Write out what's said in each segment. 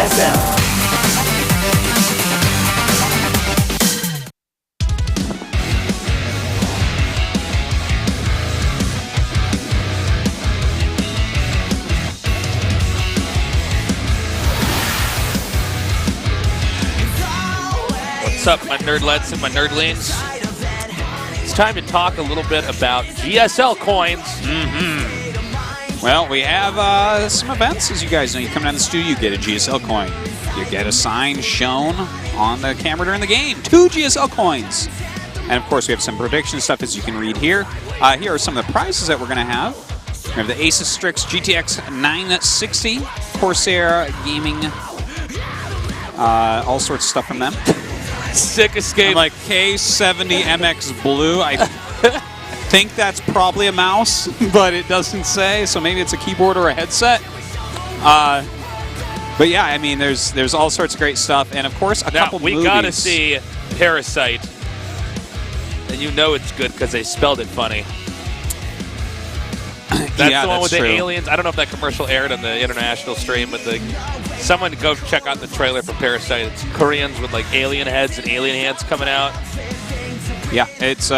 GSL. What's up, my nerdlets and my nerdlings? It's time to talk a little bit about GSL coins. Well, we have some events, as you guys know. You come down to the studio, you get a GSL coin. You get a sign shown on the camera during the game. 2 GSL coins. And, of course, we have some prediction stuff, as you can read here. Here are some of the prizes that we're going to have. We have the Asus Strix GTX 960, Corsair Gaming, all sorts of stuff from them. Sick escape. I'm like K70 MX Blue. I think that's probably a mouse, but it doesn't say. So maybe it's a keyboard or a headset. But yeah, I mean, there's all sorts of great stuff, and of course a couple movies. We gotta see Parasite, and you know it's good because they spelled it funny. That's yeah, the one that's with true. the aliens. I don't know if that commercial aired on the international stream, but someone go check out the trailer for Parasite. It's Koreans with like alien heads and alien hands coming out. Yeah, it's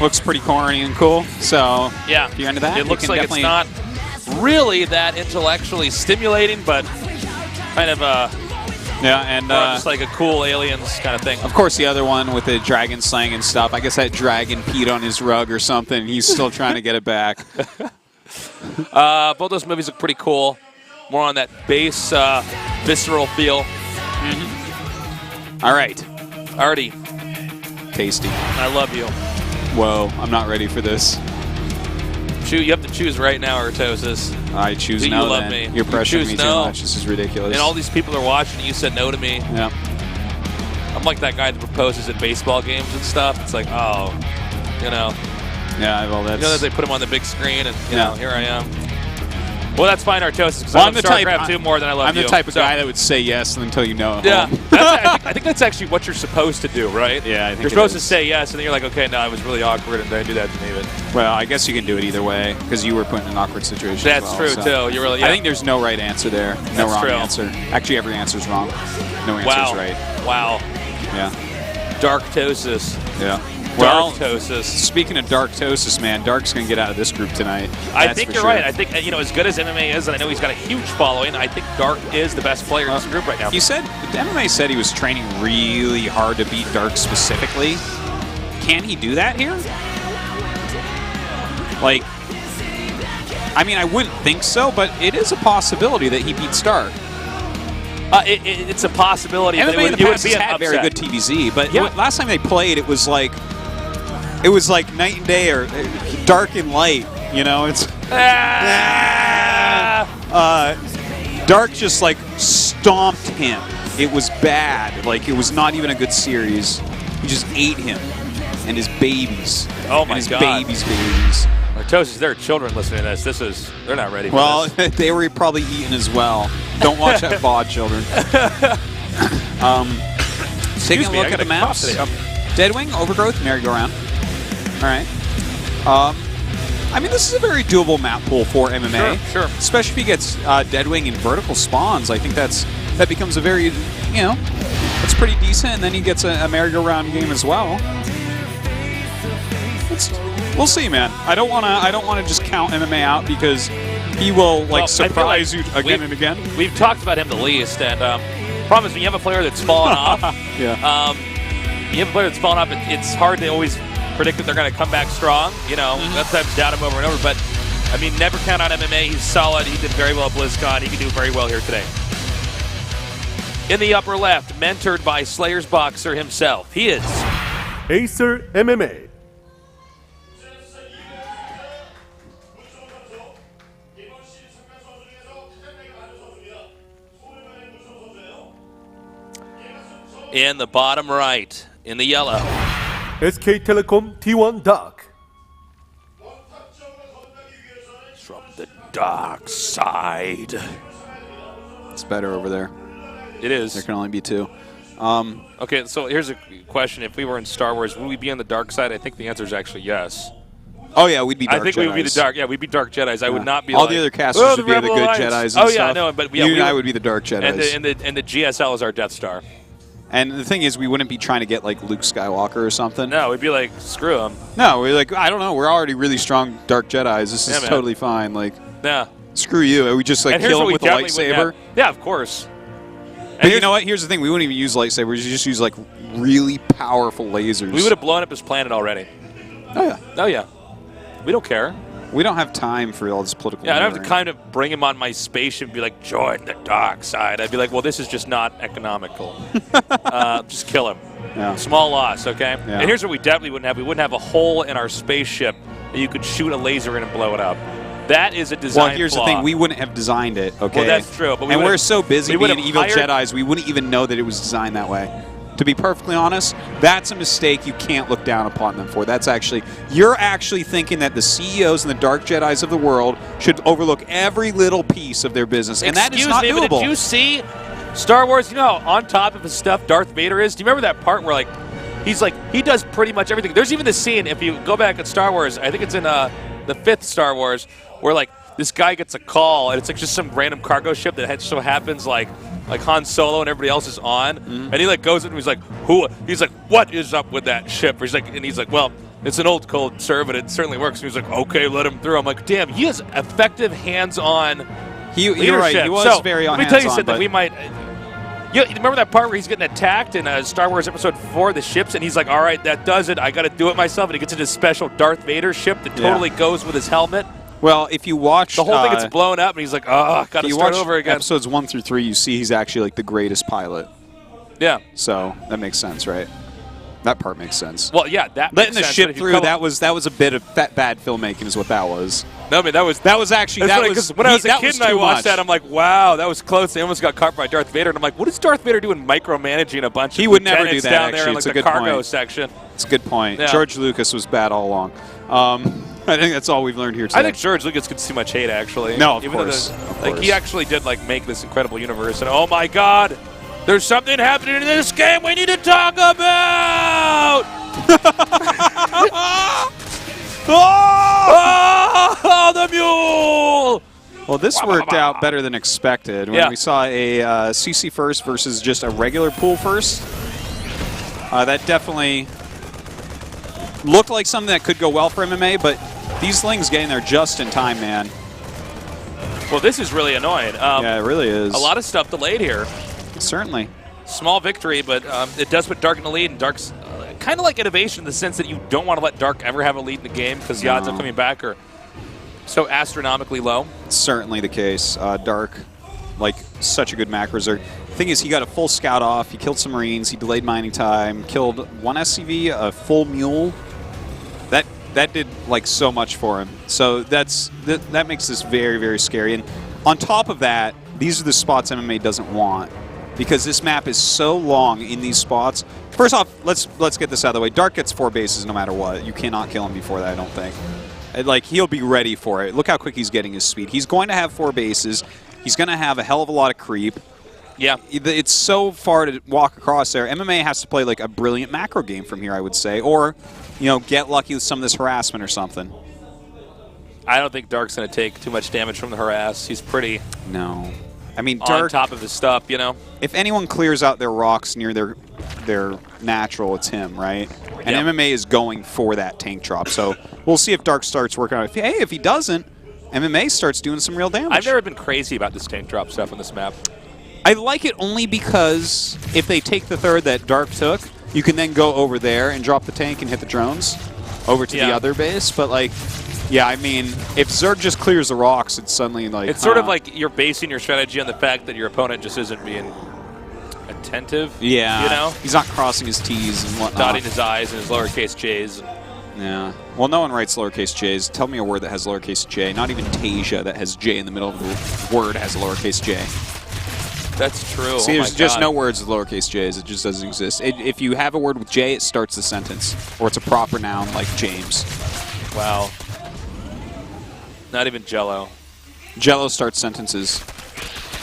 looks pretty corny and cool. So yeah, if you're into that, it looks like it's not really that intellectually stimulating, but kind of yeah, and just like a cool aliens kind of thing. Of course, the other one with the dragon slaying and stuff. I guess that dragon peed on his rug or something. He's still trying to get it back. Both those movies look pretty cool. More on that base, visceral feel. All right. Artie. Tasty. I love you. Whoa, I'm not ready for this. You have to choose right now, Artosis. I choose Do no. you love then. me? You're pressuring choose me no. too much. This is ridiculous. And all these people are watching, and you said no to me. Yeah. I'm like that guy that proposes at baseball games and stuff. It's like, oh, you know. Yeah, well, that's... You know that they put him on the big screen, and you Yeah. know, here I am. Well, that's fine, Artosis, because Well, I love StarCraft II more than I love you. I'm the type of So- guy that would say yes until you know. Yeah, I think that's actually what you're supposed to do, right? Yeah, I think you're it supposed to is. say yes, and then you're like, okay, no, I was really awkward, and then do that to me. But Well, I guess you can do it either way because you were put in an awkward situation. that's as well, true so. too. You really, yeah. I think there's no right answer there. No That's wrong true. answer. Actually, every answer is wrong. No answer wow, is right. wow, Yeah. Darktosis, Yeah. Well, Darktosis. speaking of Darktosis, man, Dark's going to get out of this group tonight. I That's think for you're sure. right. I think as good as MMA is, and I know he's got a huge following, I think Dark is the best player in this group right now. He said, the MMA said he was training really hard to beat Dark specifically. Can he do that here? Like, I mean, I wouldn't think so, but it is a possibility that he beats Dark. It's a possibility. MMA That in the it would past be has an had very upset. good TvZ, but Yeah. last time they played, it was like night and day, or dark and light. You know, it's Dark just like stomped him. It was bad. Like, it was not even a good series. He just ate him and his babies. Oh my and his God. babies. Artosis, there are children listening to this. They're not ready for Well, this. they were probably eating as well. Don't watch that VOD, children. Taking a look at the maps. Deadwing, Overgrowth, Merry-Go-Round. All right. I mean, this is a very doable map pool for MMA. Sure. Especially if he gets Deadwing in vertical spawns. I think that becomes a very, that's pretty decent. And then he gets a Merry-Go-Round game as well. We'll see, man. I don't want to just count MMA out because he will surprise you again and again. We've talked about him the least, and problem is when you have a player that's fallen off. Yeah. You have a player that's fallen off. It's hard to always predict that they're going to come back strong. Sometimes doubt him over and over. But I mean, never count on MMA. He's solid. He did very well at BlizzCon. He can do very well here today. In the upper left, mentored by Slayer's Boxer himself, he is Acer MMA. in the bottom right, in the yellow. SK Telecom T1 Dark. From the dark side. It's better over there. It is. There can only be 2. Okay, so here's a question. If we were in Star Wars, would we be on the dark side? I think the answer is actually yes. Oh yeah, we'd be Dark I think Jedis. we would be the Dark. Yeah, we'd be Dark Jedis. I would not be all like, the other casters would be the Rebel good Alliance. Jedis. Oh and yeah, stuff. no, but yeah, you and I would be the Dark Jedis. And the GSL is our Death Star. And the thing is, we wouldn't be trying to get like Luke Skywalker or something. No, we'd be like, screw him. No, we're like, I don't know. We're already really strong Dark Jedis. This is totally fine. Like, yeah. Screw you. We just like kill him with a lightsaber. Yeah, of course. But you know what? Here's the thing. We wouldn't even use lightsabers. We just use like really powerful lasers. We would have blown up his planet already. Oh yeah. Oh yeah. We don't care. We don't have time for all this political. Yeah, I don't have to kind of bring him on my spaceship and be like, join the dark side. I'd be like, well, this is just not economical. Just kill him. Yeah. Small loss, okay? Yeah. And here's what we definitely wouldn't have. We wouldn't have a hole in our spaceship that you could shoot a laser in and blow it up. That is a design Well, here's flaw. the thing. We wouldn't have designed it, okay? Well, that's true. But and we're so busy being evil hired Jedis, we wouldn't even know that it was designed that way. To be perfectly honest, that's a mistake you can't look down upon them for. That's actually, you're actually thinking that the CEOs and the Dark Jedis of the world should overlook every little piece of their business, and that is not doable. But did you see Star Wars? You know how on top of his stuff Darth Vader is? Do you remember that part where like he does pretty much everything? There's even this scene, if you go back at Star Wars, I think it's in the 5th Star Wars, where like this guy gets a call, and it's like just some random cargo ship that so happens like Han Solo and everybody else is on, and he like goes in and he's like, who? He's like, what is up with that ship? He's like, well, it's an old cold serve, and it certainly works. And he's like, okay, let him through. I'm like, damn, he has effective hands-on leadership. You're right. He was very on hands-on. Let me tell you something. That we might. You remember that part where he's getting attacked in Star Wars Episode 4, the ships, and he's like, all right, that does it. I got to do it myself. And he gets into his special Darth Vader ship that totally goes with his helmet. Well, if you watch... The whole thing gets blown up, and he's like, oh, got to start over again. Episodes 1 through 3, you see he's actually like the greatest pilot. Yeah. So that makes sense, right? That part makes sense. Well, yeah, that letting makes the sense, ship through, that was a bit of bad filmmaking is what that was. No, I mean, that was actually... when I was a kid and I watched that, I'm like, wow, that was close. They almost got caught by Darth Vader. And I'm like, what is Darth Vader doing micromanaging a bunch he of would never do that, down actually. there in It's like a the good cargo point. section? It's a good point. Yeah. George Lucas was bad all along. I think that's all we've learned here today. I think George Lucas gets too much hate, actually. No, of course. Like, he actually did like make this incredible universe. And oh my God, there's something happening in this game we need to talk about! Oh, the mule! Well, this worked out better than expected. When we saw a CC first versus just a regular pool first, that definitely looked like something that could go well for MMA, but these Lings getting there just in time, man. Well, this is really annoying. Yeah, it really is. A lot of stuff delayed here. Certainly. Small victory, but it does put Dark in the lead, and Dark's kind of like innovation in the sense that you don't want to let Dark ever have a lead in the game because the odds of coming back are so astronomically low. Certainly the case. Dark, like, such a good macrozer. The thing is, he got a full scout off, he killed some Marines, he delayed mining time, killed one SCV, a full mule. That did, like, so much for him. So that makes this very, very scary. And on top of that, these are the spots MMA doesn't want because this map is so long in these spots. First off, let's get this out of the way. Dark gets 4 bases no matter what. You cannot kill him before that, I don't think. Like, he'll be ready for it. Look how quick he's getting his speed. He's going to have 4 bases. He's going to have a hell of a lot of creep. Yeah. It's so far to walk across there. MMA has to play, like, a brilliant macro game from here, I would say. Or, you know, get lucky with some of this harassment or something. I don't think Dark's going to take too much damage from the harass. He's pretty No. I mean, on Dark, top of his stuff, you know? if anyone clears out their rocks near their natural, it's him, right? And MMA is going for that tank drop. So we'll see if Dark starts working on it. Hey, if he doesn't, MMA starts doing some real damage. I've never been crazy about this tank drop stuff on this map. I like it only because if they take the third that Dark took, you can then go over there and drop the tank and hit the drones over to the other base. But, like, yeah, I mean, if Zerg just clears the rocks, it's suddenly like... It's sort of like you're basing your strategy on the fact that your opponent just isn't being attentive. Yeah. You know? He's not crossing his T's and whatnot. Dotting his I's and his lowercase J's. Yeah. Well, no one writes lowercase J's. Tell me a word that has lowercase J. Not even Tasia that has J in the middle of the word has a lowercase J. That's true. See, there's just no words with lowercase J's. It just doesn't exist. If you have a word with J, it starts the sentence. Or it's a proper noun like James. Wow. Not even Jello. Jello starts sentences.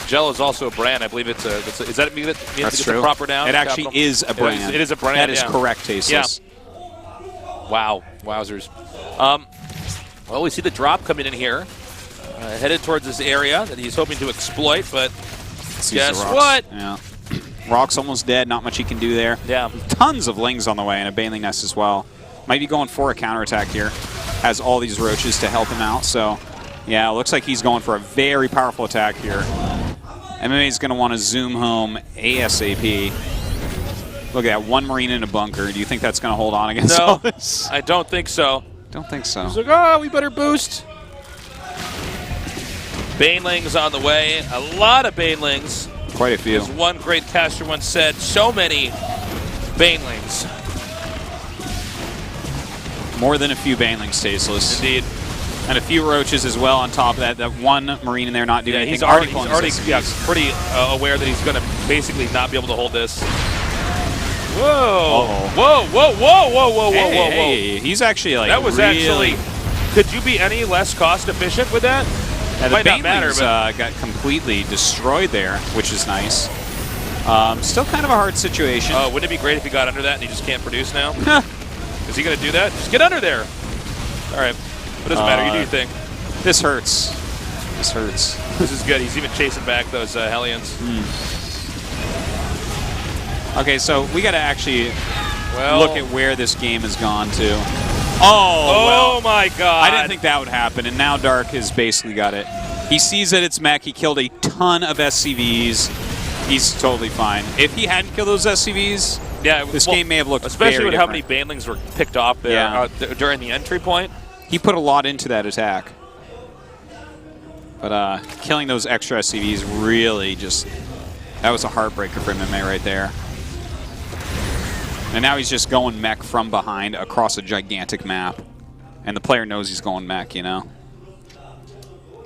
Jello is also a brand. I believe it's a. Is that mean That's it's true. a proper noun? It actually is a brand. It is a brand. That is correct, Tasteless. Yeah. Wow. Wowzers. Well, we see the drop coming in here. Headed towards this area that he's hoping to exploit, but guess what? Yeah. Rock's almost dead. Not much he can do there. Yeah. Tons of Lings on the way and a Baneling Nest as well. Might be going for a counterattack here. Has all these roaches to help him out. So, yeah, it looks like he's going for a very powerful attack here. MMA is going to want to zoom home ASAP. Look at that. One Marine in a bunker. Do you think that's going to hold on against all this? I don't think so. Don't think so. He's like, oh, we better boost. Banelings on the way. A lot of Banelings. Quite a few. As one great caster once said, so many Banelings. More than a few Banelings, Tasteless. Indeed. And a few roaches as well on top of that. That one Marine in there not doing anything. He's already pretty aware that he's going to basically not be able to hold this. Whoa. Whoa, whoa, whoa, whoa, whoa, Hey, whoa, whoa. hey, he's actually like That was really... Could you be any less cost efficient with that? Yeah, the might not matter, Banelings but got completely destroyed there, which is nice. Still kind of a hard situation. oh, wouldn't it be great if he got under that and he just can't produce now? Is he going to do that? Just get under there. All right. It doesn't matter. You do your thing. This hurts. This hurts. This is good. He's even chasing back those Hellions. Okay, so we got to actually look at where this game has gone to. Oh, my God. I didn't think that would happen, and now Dark has basically got it. He sees that it's mech. He killed a ton of SCVs. He's totally fine. If he hadn't killed those SCVs, this game may have looked especially very with different. how many Banelings were picked off there during the entry point. He put a lot into that attack. But killing those extra SCVs really just... That was a heartbreaker for MMA right there. And now he's just going mech from behind across a gigantic map. And the player knows he's going mech, you know?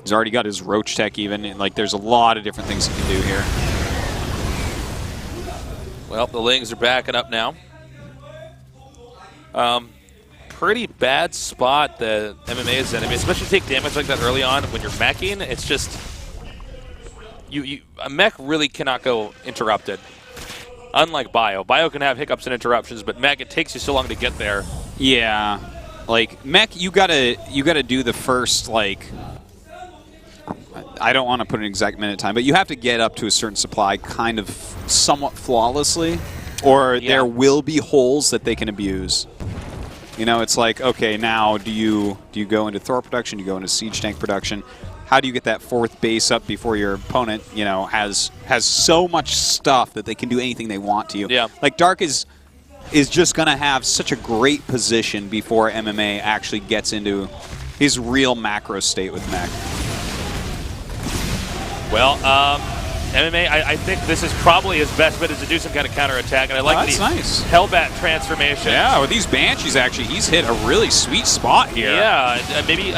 He's already got his roach tech even. And, like, there's a lot of different things he can do here. Well, the Lings are backing up now. Pretty bad spot the MMA is in. I mean, especially take damage like that early on when you're meching. It's just... a mech really cannot go interrupted. Unlike Bio. Bio can have hiccups and interruptions, but mech, it takes you so long to get there. Yeah. Like, mech, you gotta do the first, like... I don't want to put an exact minute time, but you have to get up to a certain supply kind of somewhat flawlessly, or there will be holes that they can abuse. You know, it's like, okay, now do you go into Thor production, do you go into siege tank production? How do you get that fourth base up before your opponent, you know, has so much stuff that they can do anything they want to you? Yeah. Like, Dark is just going to have such a great position before MMA actually gets into his real macro state with mech. Well, MMA, I think this is probably his best bet is to do some kind of counterattack, and I like the nice Hellbat transformation. Yeah, with these Banshees, actually, he's hit a really sweet spot here. Yeah, maybe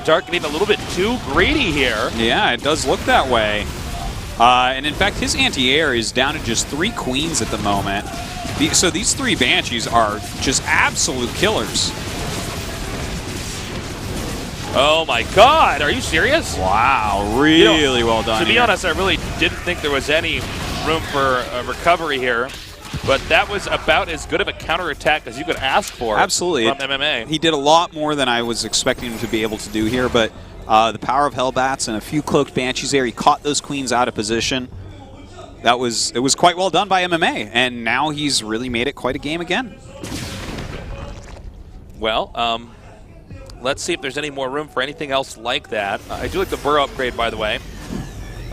Dark getting a little bit too greedy here. Yeah, it does look that way. And in fact, his anti-air is down to just 3 queens at the moment. So these 3 Banshees are just absolute killers. Oh my God, are you serious? Wow, really well done. To be honest, I really didn't think there was any room for recovery here, but that was about as good of a counterattack as you could ask for. Absolutely. From MMA. He did a lot more than I was expecting him to be able to do here, but the power of Hellbats and a few cloaked Banshees there, he caught those queens out of position. It was quite well done by MMA, and now he's really made it quite a game again. Well, let's see if there's any more room for anything else like that. I do like the burrow upgrade, by the way.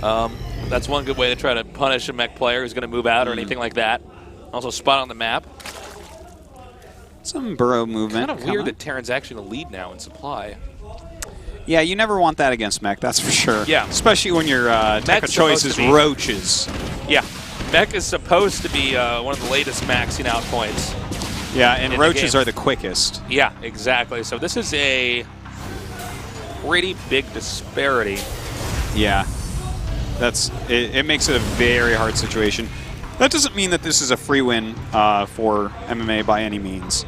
That's one good way to try to punish a mech player who's going to move out or anything like that. Also, spot on the map. Some burrow movement. Kind of weird that Terran's actually in the lead now in supply. Yeah, you never want that against mech, that's for sure. Yeah. Especially when your tech of choice is roaches. Yeah. Mech is supposed to be one of the latest maxing out points. Yeah, and roaches are the quickest. Yeah, exactly. So this is a pretty big disparity. Yeah. It makes it a very hard situation. That doesn't mean that this is a free win for MMA by any means.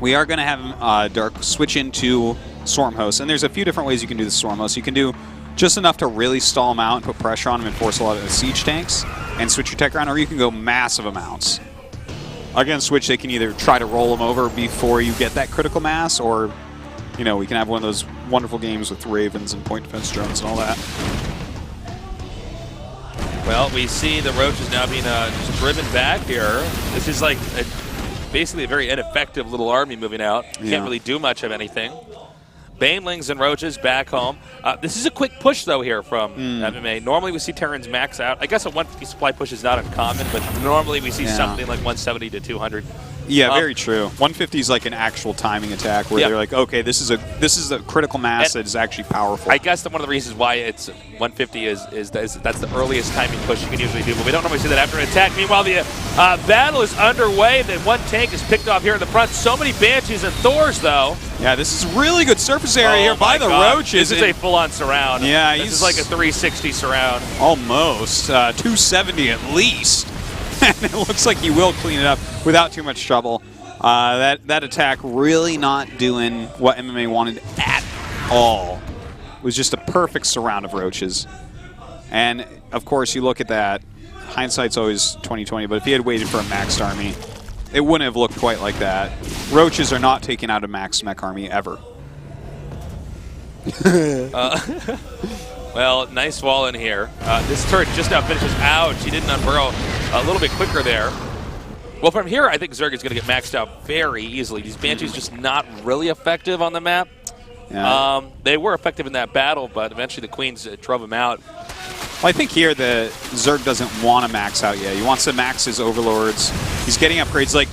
We are going to have Dark switch into Stormhost, and there's a few different ways you can do the Stormhost. You can do just enough to really stall them out and put pressure on them and force a lot of the siege tanks and switch your tech around, or you can go massive amounts. Against which they can either try to roll them over before you get that critical mass, or you know, we can have one of those wonderful games with Ravens and point defense drones and all that. Well, we see the Roaches now being just driven back here. This is like basically a very ineffective little army moving out. Can't really do much of anything. Banelings and Roaches back home. This is a quick push, though, here from MMA. Normally we see Terrans max out. I guess a 150 supply push is not uncommon, but normally we see something like 170 to 200. Yeah, very true. 150 is like an actual timing attack where they're like, okay, this is a critical mass that is actually powerful. I guess that one of the reasons why it's 150 is that's the earliest timing push you can usually do, but we don't normally see that after an attack. Meanwhile, the battle is underway. The one tank is picked off here in the front. So many Banshees and Thors, though. Yeah, this is really good surface area here by the Roaches. This is a full-on surround. Yeah, this is like a 360 surround. Almost. 270 at least. And it looks like he will clean it up without too much trouble. That attack really not doing what MMA wanted at all. It was just a perfect surround of Roaches. And, of course, you look at that. Hindsight's always 20/20, but if he had waited for a maxed army, it wouldn't have looked quite like that. Roaches are not taking out a maxed mech army ever. Well, nice wall in here. This turret just now finishes. Ouch, he didn't unburrow a little bit quicker there. Well, from here, I think Zerg is going to get maxed out very easily. These Banshees just not really effective on the map. Yeah. They were effective in that battle, but eventually the Queens drove him out. Well, I think here the Zerg doesn't want to max out yet. He wants to max his Overlords. He's getting upgrades. Like,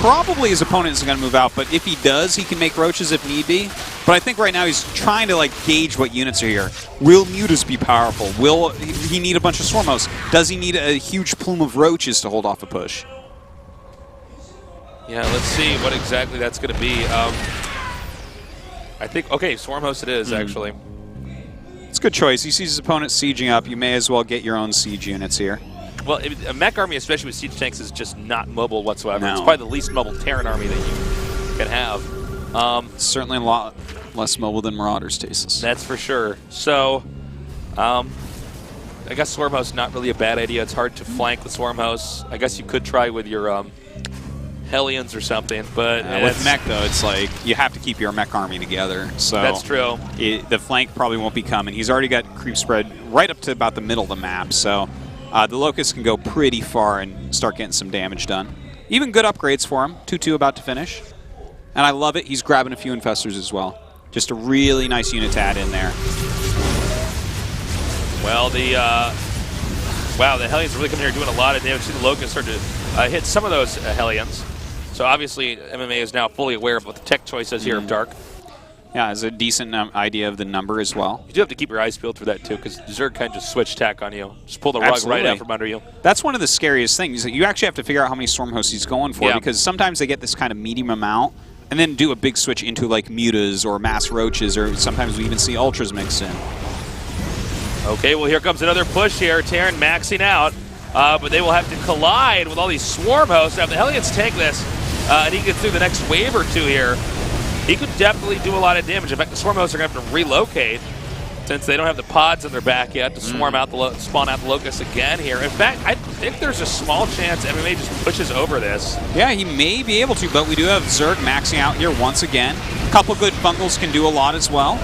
probably his opponent isn't going to move out, but if he does, he can make Roaches if need be. But I think right now he's trying to like gauge what units are here. Will Mutas be powerful? Will he need a bunch of Swarm Hosts? Does he need a huge plume of Roaches to hold off a push? Yeah, let's see what exactly that's going to be. I think, okay, Swarm Host it is, actually. It's a good choice. He sees his opponent sieging up. You may as well get your own siege units here. Well, a mech army, especially with siege tanks, is just not mobile whatsoever. No. It's probably the least mobile Terran army that you can have. Certainly a lot less mobile than Marauders, Stasis. That's for sure. So, I guess Swarm Host not really a bad idea. It's hard to flank with Swarm Hosts. I guess you could try with your Hellions or something, but with mech though, it's like you have to keep your mech army together. So that's true. The flank probably won't be coming. He's already got creep spread right up to about the middle of the map, so the Locust can go pretty far and start getting some damage done. Even good upgrades for him. 2-2 about to finish, and I love it. He's grabbing a few Infestors as well. Just a really nice unit to add in there. Well, wow, the Hellions really coming here doing a lot of damage. See the Locust start to hit some of those Hellions. So obviously, MMA is now fully aware of what the tech choice is here of Dark. Yeah, has a decent idea of the number as well. You do have to keep your eyes peeled for that too, because Zerg kind of just switch tech on you, just pull the rug right out from under you. That's one of the scariest things. You actually have to figure out how many Storm Hosts he's going for, because sometimes they get this kind of medium amount, and then do a big switch into like Mutas or Mass Roaches, or sometimes we even see Ultras mixed in. Okay, well here comes another push here. Terran maxing out, but they will have to collide with all these Swarm Hosts. Now if the Hellions take this, and he gets through the next wave or two here, he could definitely do a lot of damage. In fact, the Swarm Hosts are going to have to relocate since they don't have the pods on their back yet to swarm out spawn out the Locusts again here. In fact, I think there's a small chance MMA just pushes over this. Yeah, he may be able to, but we do have Zerg maxing out here once again. A couple good Fungals can do a lot as well.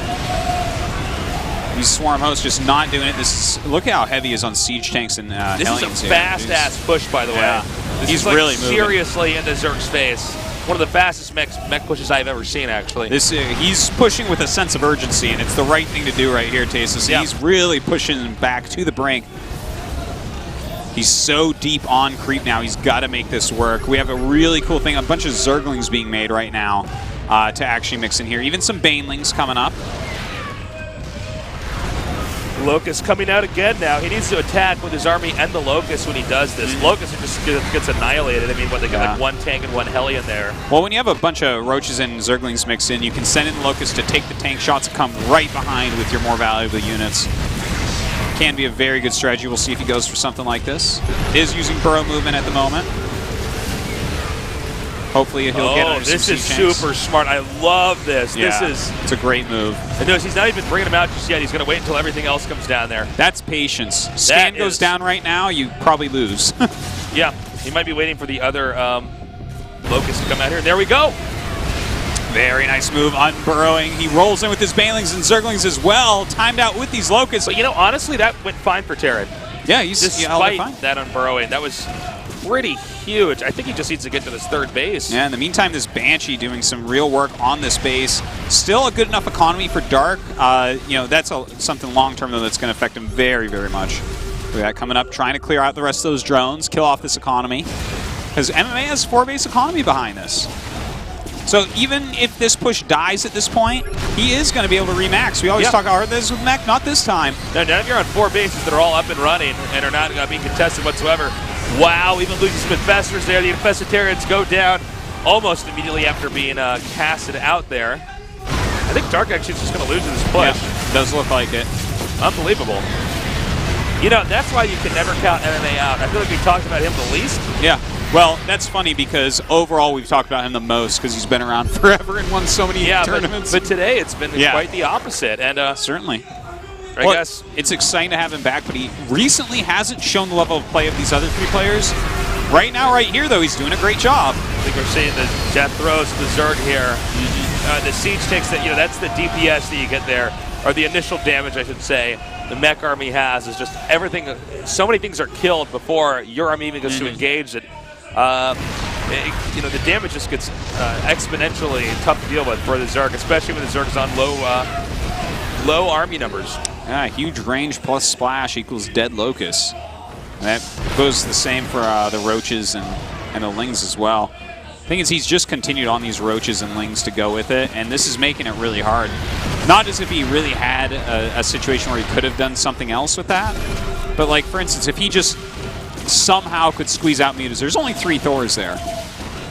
These Swarm Hosts just not doing it. This is, look at how heavy he is on siege tanks and Hellions. This is a fast-ass push, by the way. He's like really moving. Seriously into Zerg's face. One of the fastest mech pushes I've ever seen, actually. He's pushing with a sense of urgency, and it's the right thing to do right here, Tasis. Yeah. He's really pushing back to the brink. He's so deep on creep now. He's got to make this work. We have a really cool thing, a bunch of Zerglings being made right now to actually mix in here. Even some Banelings coming up. Locust coming out again now. He needs to attack with his army and the Locust when he does this. Locust just gets annihilated. I mean, they got like one tank and one Hellion there. Well, when you have a bunch of Roaches and Zerglings mixed in, you can send in the Locust to take the tank shots and come right behind with your more valuable units. Can be a very good strategy. We'll see if he goes for something like this. Is using burrow movement at the moment. Hopefully he'll get under this some is siege tanks. super smart. I love this. Yeah, it's a great move. And notice he's not even bringing him out just yet. He's going to wait until everything else comes down there. That's patience. Scan goes down right now, you probably lose. Yeah, he might be waiting for the other Locust to come out here. There we go. Very nice move, unburrowing. He rolls in with his Banelings and Zerglings as well, timed out with these Locusts. But, you know, honestly, that went fine for Terran. Yeah, he's Despite fine. that unburrowing, that was pretty huge. I think he just needs to get to this third base. Yeah, in the meantime, this Banshee doing some real work on this base. Still a good enough economy for Dark. You know, that's something long-term, though, that's going to affect him very, very much. We got coming up, trying to clear out the rest of those drones, kill off this economy. Because MMA has 4-base economy behind this. So even if this push dies at this point, he is going to be able to remax. We always talk about this with mech, not this time. Now if you're on 4 bases that are all up and running and are not being contested whatsoever, wow, even losing some infestors there. The infested Terrans go down almost immediately after being casted out there. I think Dark actually is just going to lose this push. Yeah, does look like it. Unbelievable. You know, that's why you can never count MMA out. I feel like we talked about him the least. Yeah. Well, that's funny because overall we've talked about him the most because he's been around forever and won so many tournaments. But today it's been quite the opposite. And certainly. I guess it's exciting to have him back, but he recently hasn't shown the level of play of these other 3 players. Right now, right here, though, he's doing a great job. I think we're seeing the death throws to the Zerg here. The siege takes that, you know, that's the DPS that you get there, or the initial damage, I should say. The mech army has is just everything. So many things are killed before your army even goes to engage that. You know, the damage just gets exponentially tough to deal with for the Zerg, especially when the Zerg's on low army numbers. Yeah, huge range plus splash equals dead locusts. And that goes the same for the roaches and the lings as well. The thing is, he's just continued on these roaches and lings to go with it, and this is making it really hard. Not as if he really had a situation where he could have done something else with that, but like, for instance, if he just somehow could squeeze out mutas, there's only 3 Thors there.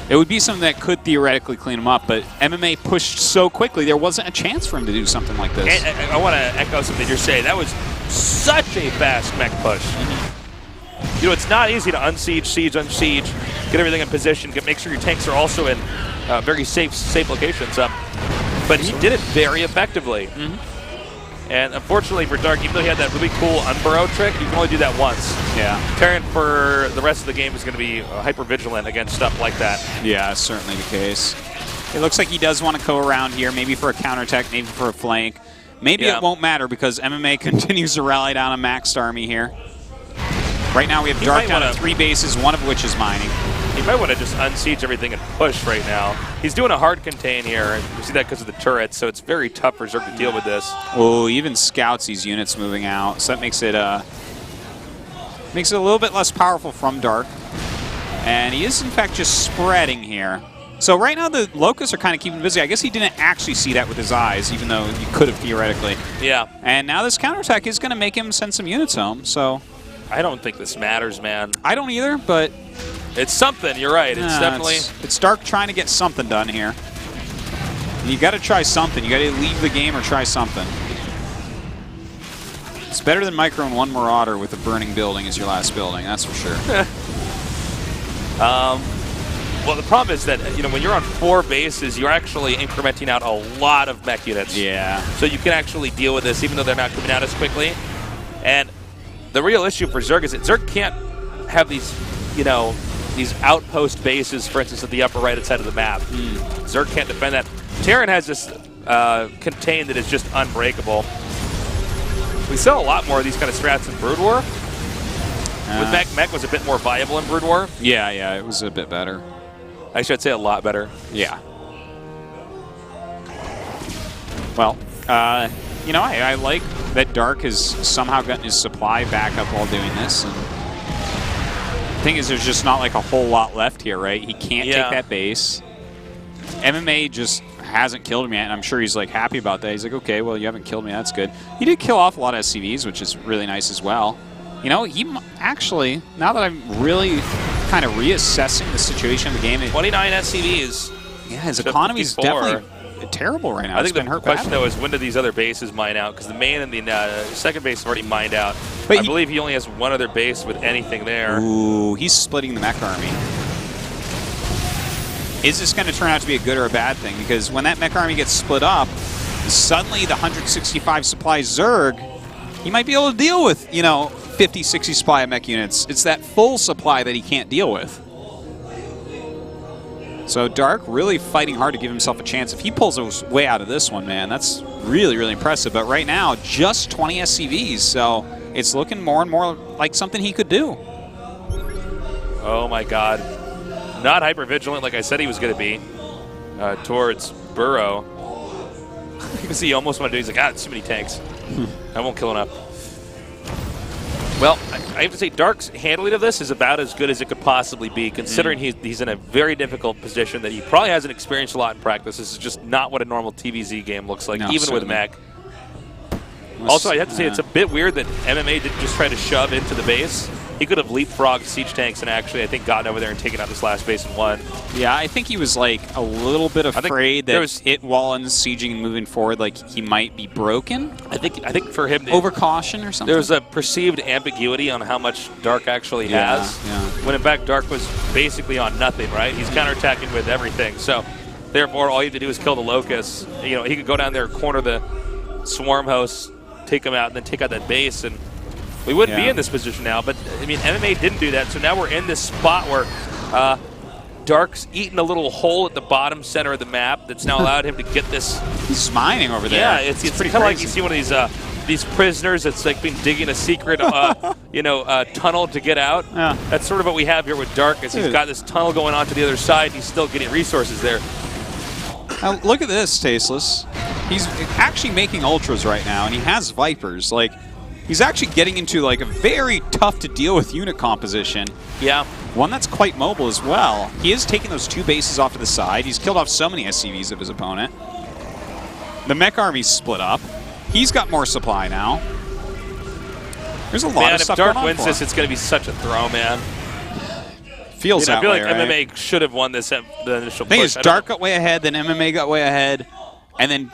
It would be something that could theoretically clean him up, but MMA pushed so quickly, there wasn't a chance for him to do something like this. And I want to echo something you're saying. That was such a fast mech push. You know, it's not easy to unsiege, siege, unsiege, get everything in position, make sure your tanks are also in very safe locations. But he did it very effectively. And unfortunately for Dark, even though he had that really cool unburrow trick, you can only do that once. Yeah. Terran for the rest of the game is going to be hyper vigilant against stuff like that. Yeah, certainly the case. It looks like he does want to go around here, maybe for a counterattack, maybe for a flank. Maybe it won't matter because MMA continues to rally down a maxed army here. Right now we have Dark down to 3 bases, one of which is mining. He might want to just unsiege everything and push right now. He's doing a hard contain here. You see that because of the turrets, so it's very tough for Zerg to deal with this. Oh, even scouts these units moving out, so that makes it a little bit less powerful from Dark. And he is in fact just spreading here. So right now the Locusts are kind of keeping busy. I guess he didn't actually see that with his eyes, even though he could have theoretically. Yeah. And now this counterattack is going to make him send some units home, so. I don't think this matters, man. I don't either, but it's something. You're right. It's definitely. It's Dark trying to get something done here. You got to try something. You got to leave the game or try something. It's better than Micro and 1 Marauder with a burning building as your last building. That's for sure. Well, the problem is that when you're on 4 bases, you're actually incrementing out a lot of mech units. Yeah. So you can actually deal with this, even though they're not coming out as quickly. And the real issue for Zerg is that Zerg can't have these, these outpost bases, for instance, at the upper right-hand side of the map. Zerg can't defend that. Terran has this contain that is just unbreakable. We saw a lot more of these kind of strats in Brood War. With mech was a bit more viable in Brood War. Yeah, it was a bit better. Actually, I'd say a lot better. Yeah. Well, I like that Dark has somehow gotten his supply back up while doing this. And the thing is, there's just not like a whole lot left here, right? He can't take that base. MMA just hasn't killed him yet, and I'm sure he's like happy about that. He's like, okay, well, you haven't killed me. That's good. He did kill off a lot of SCVs, which is really nice as well. He actually, now that I'm really kind of reassessing the situation of the game. 29 SCVs. Yeah, his economy is definitely terrible right now. I think the question, though, is when do these other bases mine out? Because the main and the second base have already mined out. But I believe he only has 1 other base with anything there. Ooh, he's splitting the mech army. Is this going to turn out to be a good or a bad thing? Because when that mech army gets split up, suddenly the 165 supply Zerg, he might be able to deal with, 50, 60 supply of mech units. It's that full supply that he can't deal with. So Dark really fighting hard to give himself a chance. If he pulls his way out of this one, man, that's really, really impressive. But right now, just 20 SCVs, so it's looking more and more like something he could do. Oh my God. Not hyper-vigilant like I said he was going to be towards Burrow. You can see he almost wanted to do. He's like, it's too many tanks. I won't kill enough. Well, I have to say, Dark's handling of this is about as good as it could possibly be, considering he's in a very difficult position that he probably hasn't experienced a lot in practice. This is just not what a normal TvZ game looks like, even with mech. Also, I have to say, it's a bit weird that MMA didn't just try to shove into the base. He could have leapfrogged siege tanks and actually, I think, gotten over there and taken out this last base and won. Yeah, I think he was like a little bit afraid that it while sieging and moving forward, like he might be broken. I think for him, over caution or something. There's a perceived ambiguity on how much Dark actually has. Yeah. When in fact Dark was basically on nothing, right? He's counterattacking with everything. So therefore, all you have to do is kill the Locust. You know, he could go down there, corner the Swarm host, take him out, and then take out that base and. We wouldn't be in this position now, but, I mean, MMA didn't do that, so now we're in this spot where Dark's eaten a little hole at the bottom center of the map that's now allowed him to get this. He's mining over there. Yeah, it's kind of like you see one of these prisoners that's like been digging a secret, tunnel to get out. Yeah. That's sort of what we have here with Dark, is he's got this tunnel going on to the other side, and he's still getting resources there. Now, look at this, Tasteless. He's actually making Ultras right now, and he has Vipers. Like, he's actually getting into like a very tough to deal with unit composition. Yeah. One that's quite mobile as well. He is taking those 2 bases off to the side. He's killed off so many SCVs of his opponent. The mech army's split up. He's got more supply now. There's a lot of stuff going on. If Dark wins this, it's going to be such a throw, man. Feels that way, I feel like MMA should have won this the initial push. The thing is, Dark got way ahead, then MMA got way ahead, and then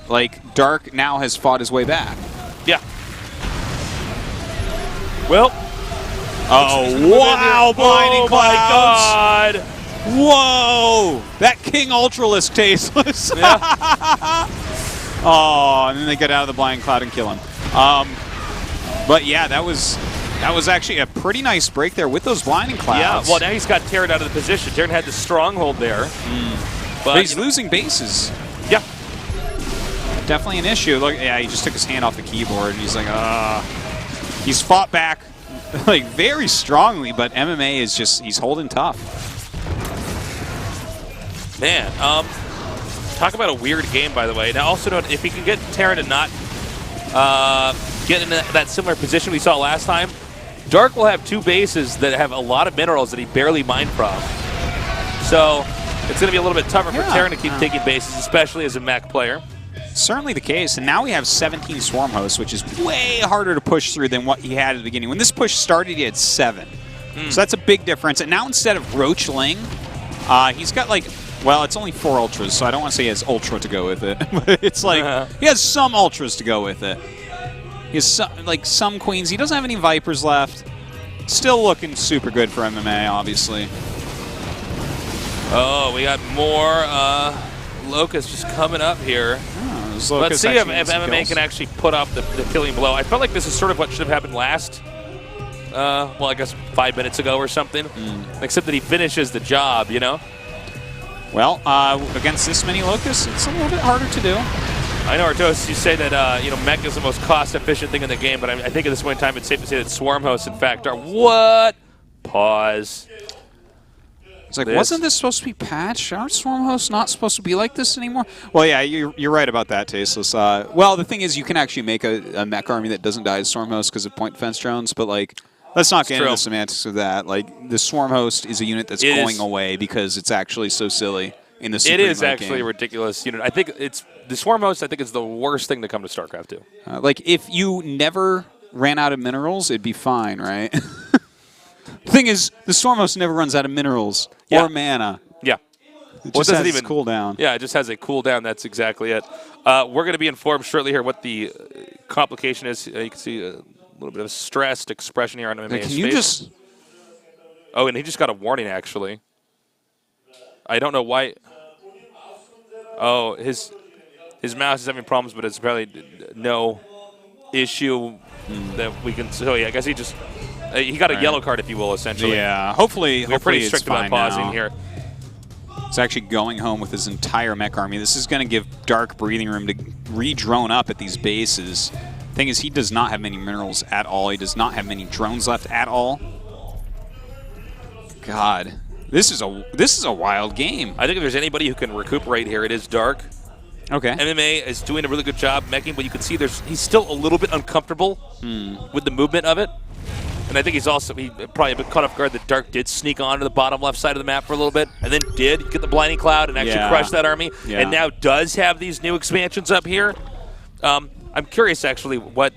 like Dark now has fought his way back. Yeah. Well, wow, blinding clouds. My God. Whoa, that King Ultralisk Tasteless. Yeah. Oh, and then they get out of the blind cloud and kill him. But yeah, that was actually a pretty nice break there with those blinding clouds. Yeah, well, now he's got Terran out of the position. Terran had the stronghold there. But he's losing bases. Yeah. Definitely an issue. Look, yeah, he just took his hand off the keyboard, and he's like, he's fought back like very strongly, but MMA is just, he's holding tough. Man, talk about a weird game, by the way. Now, also note, if he can get Terran to not get in that similar position we saw last time, Dark will have 2 bases that have a lot of minerals that he barely mined from. So it's going to be a little bit tougher for Terran to keep taking bases, especially as a mech player. Certainly the case, and now we have 17 Swarm Hosts, which is way harder to push through than what he had at the beginning. When this push started, he had 7. So that's a big difference. And now instead of Ro16, he's got like, well, it's only 4 Ultras, so I don't want to say he has Ultra to go with it. But it's like, he has some Ultras to go with it. He has some Queens. He doesn't have any Vipers left. Still looking super good for MMA, obviously. Oh, we got more Locust just coming up here. Let's see if MMA can actually put off the killing blow. I felt like this is sort of what should have happened last, well, I guess 5 minutes ago or something, except that he finishes the job, you know? Well, against this many Locusts, it's a little bit harder to do. I know, Artos, you say that mech is the most cost-efficient thing in the game, but I think at this point in time it's safe to say that Swarm Hosts, in fact, are what? Pause. It's like, wasn't this supposed to be patched? Aren't Swarm Hosts not supposed to be like this anymore? Well, yeah, you're right about that, Tasteless. Well, the thing is, you can actually make a mech army that doesn't die to Swarm Hosts because of point defense drones, but like, let's not get into the semantics of that. Like, the Swarm Host is a unit that's going away because it's actually so silly in the Super It is actually a ridiculous unit. I think it's the Swarm Host. I think is the worst thing to come to StarCraft 2. Like, if you never ran out of minerals, it'd be fine, right? The thing is, the Swarm Host never runs out of minerals or mana. Yeah. It just has its cooldown. Yeah, it just has a cooldown. That's exactly it. We're going to be informed shortly here what the complication is. You can see a little bit of a stressed expression here on MMA's face. Can you just... Oh, and he just got a warning, actually. I don't know why... Oh, his mouse is having problems, but it's apparently no issue that we can... So, yeah, I guess he just... He got a yellow card, if you will, essentially. Yeah, hopefully We're pretty strict it's fine about pausing now. here. He's actually going home with his entire mech army. This is going to give Dark breathing room to re-drone up at these bases. Thing is, he does not have many minerals at all. He does not have many drones left at all. God, this is a wild game. I think if there's anybody who can recuperate here, it is Dark. Okay. MMA is doing a really good job meching, but you can see he's still a little bit uncomfortable with the movement of it. And I think he probably a bit caught off guard that Dark did sneak onto the bottom left side of the map for a little bit, and then did get the blinding cloud and actually crush that army, and now does have these new expansions up here. I'm curious, actually, what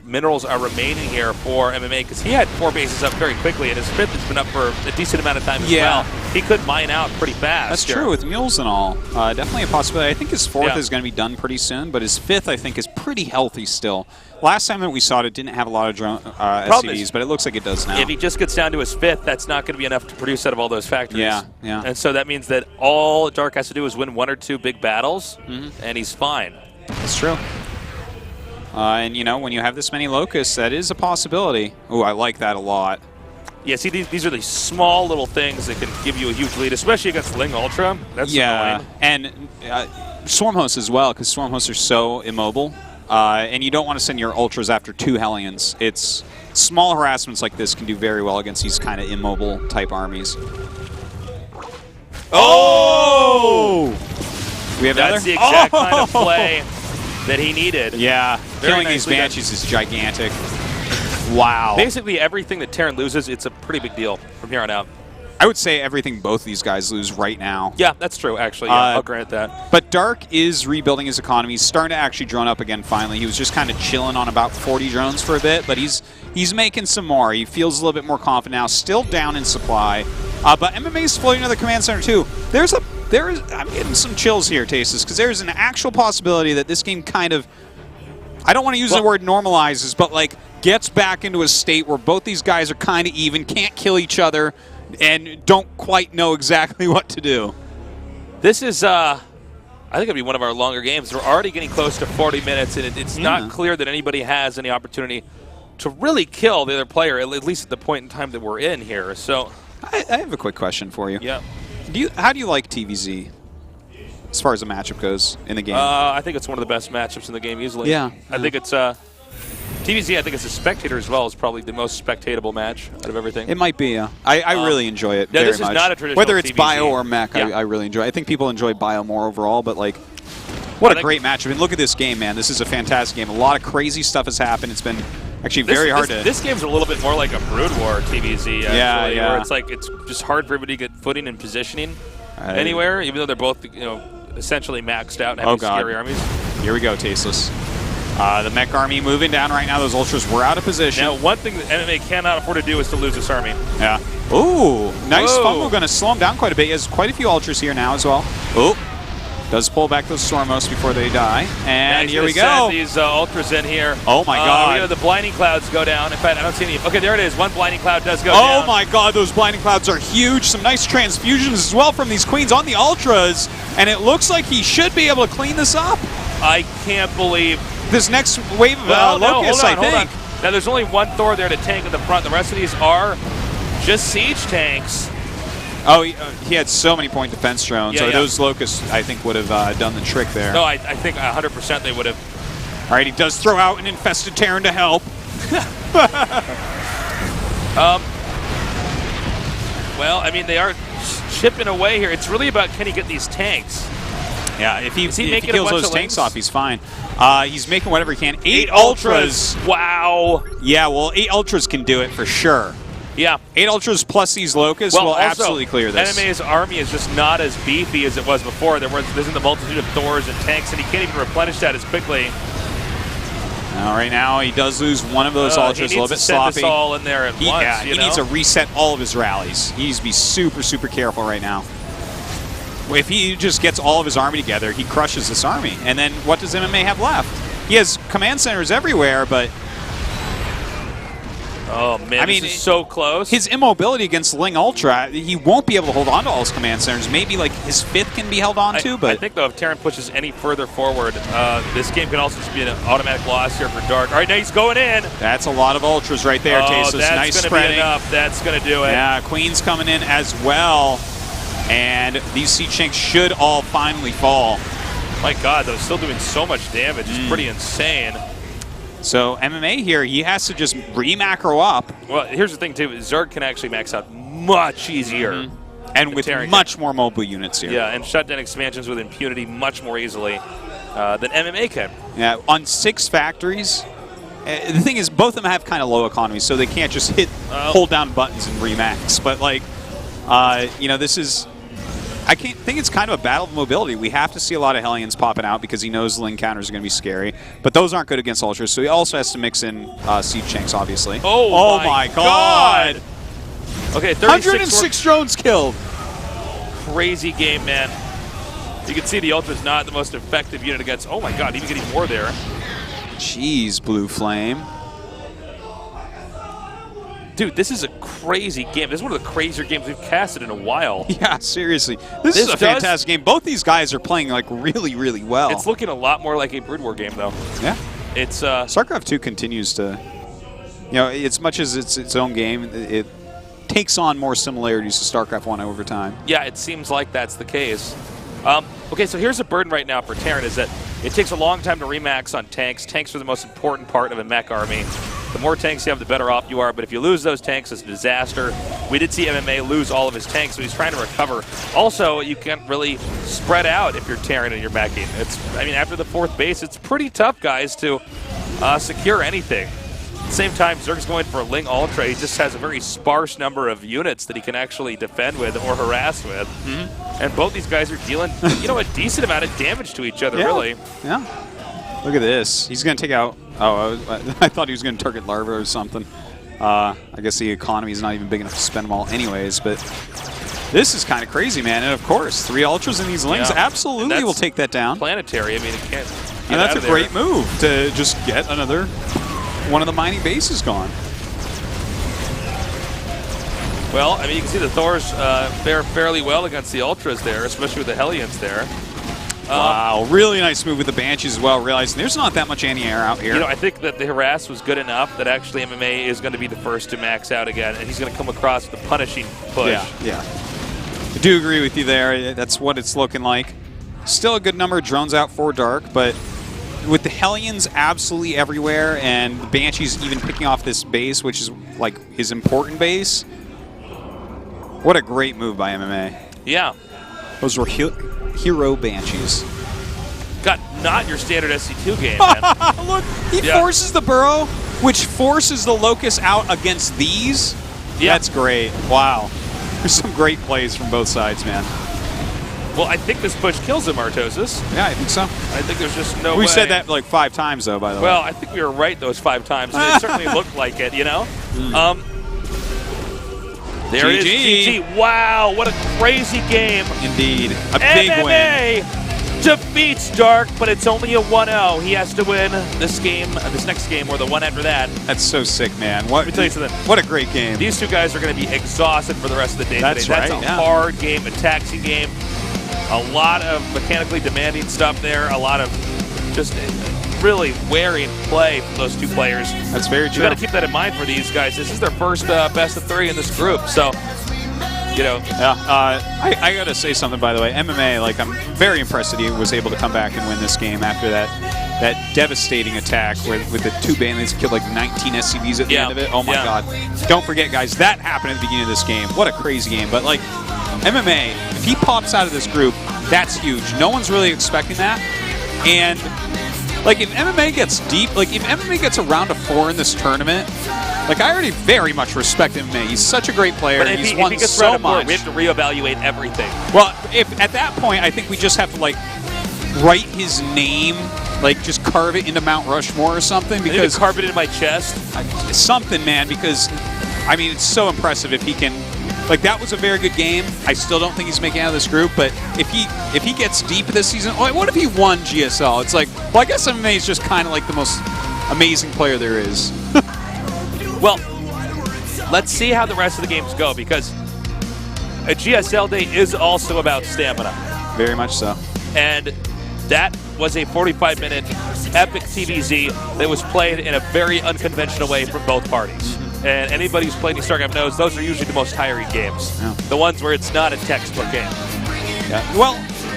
minerals are remaining here for MMA, because he had 4 bases up very quickly, and his 5th has been up for a decent amount of time as well. He could mine out pretty fast. That's true, with mules and all. Definitely a possibility. I think his 4th is going to be done pretty soon, but his 5th, I think, is pretty healthy still. Last time that we saw it didn't have a lot of SCVs, but it looks like it does now. If he just gets down to his 5th, that's not going to be enough to produce out of all those factories. Yeah. And so that means that all Dark has to do is win 1 or 2 big battles, and he's fine. That's true. And, you know, when you have this many locusts, that is a possibility. Ooh, I like that a lot. Yeah, see, these are these small little things that can give you a huge lead, especially against Ling Ultra. That's annoying. And Swarm Hosts as well, because Swarm Hosts are so immobile. And you don't want to send your Ultras after 2 Hellions. It's small harassments like this can do very well against these kind of immobile type armies. Oh! We have That's the exact kind of play that he needed. Yeah, killing these Banshees is gigantic. Wow. Basically, everything that Terran loses, it's a pretty big deal from here on out. I would say everything both these guys lose right now. Yeah, that's true, actually. Yeah, I'll grant that. But Dark is rebuilding his economy. He's starting to actually drone up again finally. He was just kind of chilling on about 40 drones for a bit, but he's making some more. He feels a little bit more confident now. Still down in supply. But MMA's floating to the command center too. I'm getting some chills here, Tastes, because there's an actual possibility that this game kind of, I don't want to use the word normalizes, but like gets back into a state where both these guys are kind of even, can't kill each other, and don't quite know exactly what to do. This is, I think it'll be one of our longer games. We're already getting close to 40 minutes, and it's not clear that anybody has any opportunity to really kill the other player, at least at the point in time that we're in here. So, I have a quick question for you. Yeah. How do you like TvZ as far as the matchup goes in the game? I think it's one of the best matchups in the game easily. Yeah. I think it's TvZ, I think it's a spectator as well, is probably the most spectatable match out of everything. It might be, yeah. I really enjoy it very much. This is not a traditional Whether it's TvZ. bio or mech, I really enjoy it. I think people enjoy bio more overall, but like, what a great matchup. And look at this game, man. This is a fantastic game. A lot of crazy stuff has happened. It's been actually very hard to... This game's a little bit more like a Brood War TvZ, actually, yeah. where it's like it's just hard for everybody to get footing and positioning anywhere, even though they're both, essentially maxed out and having scary armies. Here we go, Tasteless. The mech army moving down right now. Those Ultras were out of position. Now, one thing that MMA cannot afford to do is to lose this army. Yeah. Ooh, nice fumble. Going to slow him down quite a bit. He has quite a few Ultras here now as well. Oh, does pull back those Stormos before they die. And here we go. Send these Ultras in here. Oh my God. The blinding clouds go down. In fact, I don't see any. Okay, there it is. One blinding cloud does go down. Oh my God, those blinding clouds are huge. Some nice transfusions as well from these queens on the Ultras. And it looks like he should be able to clean this up. I can't believe this next wave of Locusts, I think. Now, there's only one Thor there to tank at the front. The rest of these are just siege tanks. Oh, he had so many point defense drones. Those Locusts, I think, would have done the trick there. No, I think 100% they would have. All right, he does throw out an infested Terran to help. Well, I mean, they are chipping away here. It's really about can he get these tanks. Yeah, if he making kills those tanks off, he's fine. He's making whatever he can. 8 Ultras. Wow. Yeah, well, 8 Ultras can do it for sure. Yeah. 8 Ultras plus these Locusts will absolutely clear this. NMA's army is just not as beefy as it was before. There isn't the multitude of Thors and tanks, and he can't even replenish that as quickly. Now, right now, he does lose one of those Ultras, a little bit sloppy. He needs to send this all in there at once, Yeah, he needs to reset all of his rallies. He needs to be super, super careful right now. If he just gets all of his army together, he crushes this army. And then what does MMA have left? He has command centers everywhere, but... Oh, man, this is so close. His immobility against Ling Ultra, he won't be able to hold on to all his command centers. Maybe like his 5th can be held on to, but... I think, though, if Terran pushes any further forward, this game can also just be an automatic loss here for Dark. All right, now he's going in. That's a lot of Ultras right there, Tasteless. Nice spreading. That's going to be enough. That's going to do it. Yeah, Queen's coming in as well. And these siege tanks should all finally fall. My God, they're still doing so much damage. It's pretty insane. So MMA here, he has to just re-macro up. Well, here's the thing, too. Zerg can actually max out much easier. And with much more mobile units here. Yeah, and shut down expansions with impunity much more easily than MMA can. Yeah, on 6 factories. The thing is, both of them have kind of low economies, so they can't just hold down buttons and remax. But, like, you know, this is... I think it's kind of a battle of mobility. We have to see a lot of Hellions popping out because he knows the link counters are going to be scary. But those aren't good against Ultras, so he also has to mix in Siege Tanks, obviously. Oh my God! Okay, 106 drones killed. Crazy game, man. You can see the Ultra's not the most effective unit against... Oh my God, even getting more there. Jeez, Blue Flame. Dude, this is a crazy game. This is one of the crazier games we've casted in a while. Yeah, seriously. This is a fantastic game. Both these guys are playing like really, really well. It's looking a lot more like a Brood War game, though. Yeah. It's StarCraft II continues to, you know, as much as it's its own game, it takes on more similarities to StarCraft 1 over time. Yeah, it seems like that's the case. Okay, so here's a burden right now for Terran is that it takes a long time to remax on tanks. Tanks are the most important part of a mech army. The more tanks you have, the better off you are. But if you lose those tanks, it's a disaster. We did see MMA lose all of his tanks, so he's trying to recover. Also, you can't really spread out if you're Terran and you're meching. I mean, after the 4th base, it's pretty tough, guys, to secure anything. At the same time, Zerg's going for a Ling Ultra. He just has a very sparse number of units that he can actually defend with or harass with. And both these guys are dealing, you know, a decent amount of damage to each other, really. Yeah. Look at this. He's going to take out... Oh, I thought he was going to target Larva or something. I guess the economy is not even big enough to spend them all anyways, but this is kind of crazy, man. And of course, 3 Ultras in these Lings absolutely will take that down. Planetary. I mean, it can't... And that's a great move to just get another one of the mining bases gone. Well, I mean, you can see the Thors fare fairly well against the Ultras there, especially with the Hellions there. Wow, really nice move with the Banshees as well, realizing there's not that much anti-air out here. You know, I think that the harass was good enough that actually MMA is going to be the first to max out again, and he's going to come across with a punishing push. Yeah. I do agree with you there. That's what it's looking like. Still a good number of drones out for Dark, but with the Hellions absolutely everywhere and the Banshees even picking off this base, which is like his important base, what a great move by MMA. Yeah. Those were hero Banshees. God, not your standard SC2 game, man. Look, he forces the burrow, which forces the Locust out against these. Yeah. That's great. Wow. There's some great plays from both sides, man. Well, I think this push kills him, Artosis. Yeah, I think so. I think there's just no way. We said that like 5 times, though, by the way. Well, I think we were right those 5 times. It certainly looked like it, you know? There GG. it is, GG. Wow, what a crazy game. Indeed. A big win. MMA defeats Dark, but it's only a 1-0. He has to win this game, this next game, or the one after that. That's so sick, man. Let me tell you something. What a great game. These 2 guys are going to be exhausted for the rest of the day today. That's a hard game, a taxing game. A lot of mechanically demanding stuff there. A lot of just really wearing play from those 2 players. That's very true. You got to keep that in mind for these guys. This is their first best of 3 in this group, so you know. Yeah, I got to say something, by the way. MMA, like, I'm very impressed that he was able to come back and win this game after that devastating attack with the 2 bandits killed like 19 SCVs at the end of it. Oh my God! Don't forget, guys, that happened at the beginning of this game. What a crazy game! But like MMA, if he pops out of this group, that's huge. No one's really expecting that, and like if MMA gets deep, like if MMA gets a round of 4 in this tournament, like I already very much respect MMA. He's such a great player. But He's won so much. We have to reevaluate everything. Well, if at that point, I think we just have to like write his name, like just carve it into Mount Rushmore or something. Because carve it in my chest. Something, man. Because I mean, it's so impressive if he can. Like, that was a very good game. I still don't think he's making out of this group, but if he gets deep this season, what if he won GSL? It's like, well, I guess MMA is just kind of like the most amazing player there is. Well, let's see how the rest of the games go, because a GSL day is also about stamina. Very much so. And that was a 45-minute epic TvZ that was played in a very unconventional way from both parties. And anybody who's played any StarCraft knows those are usually the most tiring games. Yeah. The ones where it's not a textbook game. Yeah. Well,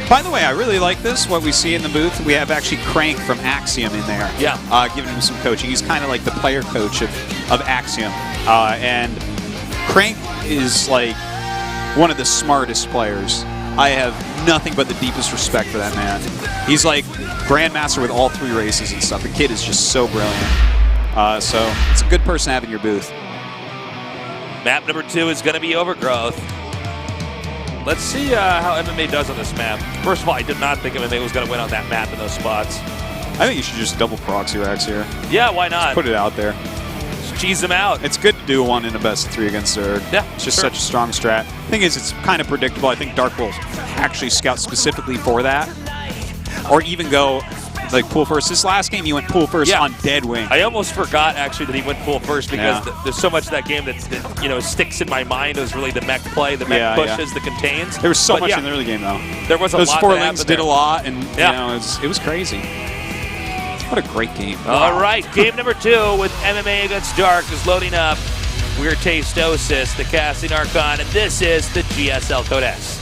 by the way, I really like this. What we see in the booth, we have actually Crank from Axiom in there. Yeah. Giving him some coaching. He's kind of like the player coach of Axiom. And Crank is like one of the smartest players. I have nothing but the deepest respect for that man. He's like Grandmaster with all 3 races and stuff. The kid is just so brilliant. So it's a good person to have in your booth. Map number 2 is going to be Overgrowth. Let's see how MMA does on this map. First of all, I did not think MMA was going to win on that map in those spots. I think you should just double proxy Rex here. Yeah, why not? Just put it out there. Just cheese them out. It's good to do one in a best of 3 against Zerg. Yeah, it's just sure. such a strong strat. Thing is, it's kind of predictable. I think Dark will actually scout specifically for that, or even go like pool first. This last game, he went pool first on Deadwing. I almost forgot actually that he went pool first because Yeah. there's so much of that game that sticks in my mind. It was really the mech play, the mech pushes, the contains. There was so much in the early game though. There was a Those lot. Those 4 that links did a lot, and it was crazy. What a great game! All right, game number 2 with MMA against Dark is loading up. We're Tastosis, the casting Archon, and this is the GSL Code S.